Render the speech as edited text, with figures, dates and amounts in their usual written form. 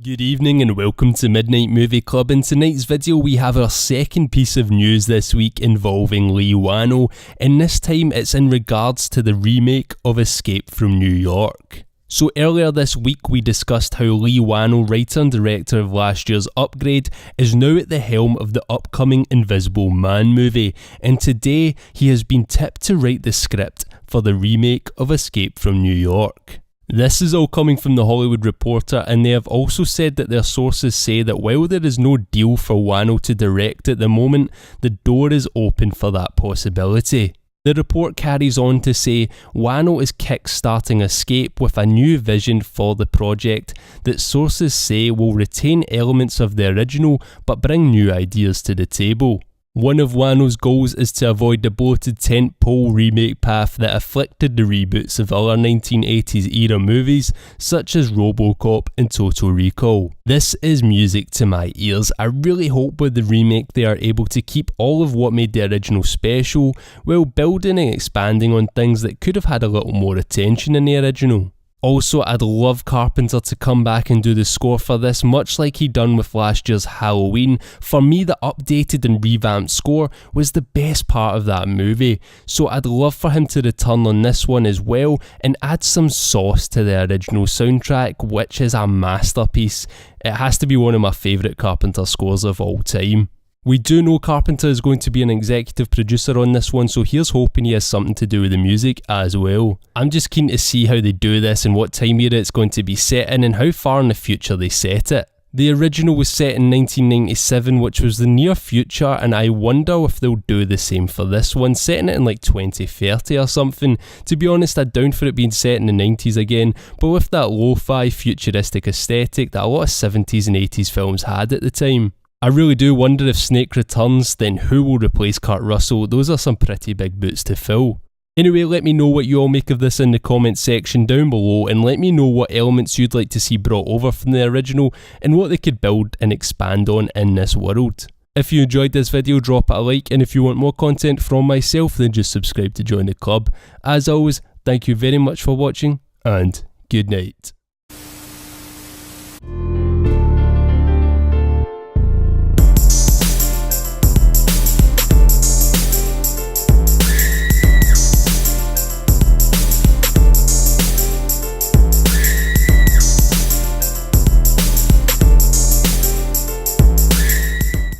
Good evening and welcome to Midnight Movie Club. In tonight's video we have our second piece of news this week involving Leigh Whannell, and this time it's in regards to the remake of Escape from New York. So earlier this week we discussed how Leigh Whannell, writer and director of last year's Upgrade, is now at the helm of the upcoming Invisible Man movie, and today he has been tipped to write the script for the remake of Escape from New York. This is all coming from The Hollywood Reporter, and they have also said that their sources say that while there is no deal for Whannell to direct at the moment, the door is open for that possibility. The report carries on to say Whannell is kick-starting Escape with a new vision for the project that sources say will retain elements of the original but bring new ideas to the table. One of Whannell's goals is to avoid the bloated tentpole remake path that afflicted the reboots of other 1980s era movies such as RoboCop and Total Recall. This is music to my ears. I really hope with the remake they are able to keep all of what made the original special while building and expanding on things that could have had a little more attention in the original. Also, I'd love Carpenter to come back and do the score for this, much like he done with last year's Halloween. For me, the updated and revamped score was the best part of that movie, so I'd love for him to return on this one as well and add some sauce to the original soundtrack, which is a masterpiece. It has to be one of my favourite Carpenter scores of all time. We do know Carpenter is going to be an executive producer on this one, so here's hoping he has something to do with the music as well. I'm just keen to see how they do this and what time era it's going to be set in and how far in the future they set it. The original was set in 1997, which was the near future, and I wonder if they'll do the same for this one, setting it in like 2030 or something. To be honest, I'm down for it being set in the 90s again, but with that lo-fi futuristic aesthetic that a lot of 70s and 80s films had at the time. I really do wonder if Snake returns, then who will replace Kurt Russell? Those are some pretty big boots to fill. Anyway, let me know what you all make of this in the comments section down below, and let me know what elements you'd like to see brought over from the original and what they could build and expand on in this world. If you enjoyed this video, drop it a like, and if you want more content from myself, then just subscribe to join the club. As always, thank you very much for watching, and good night.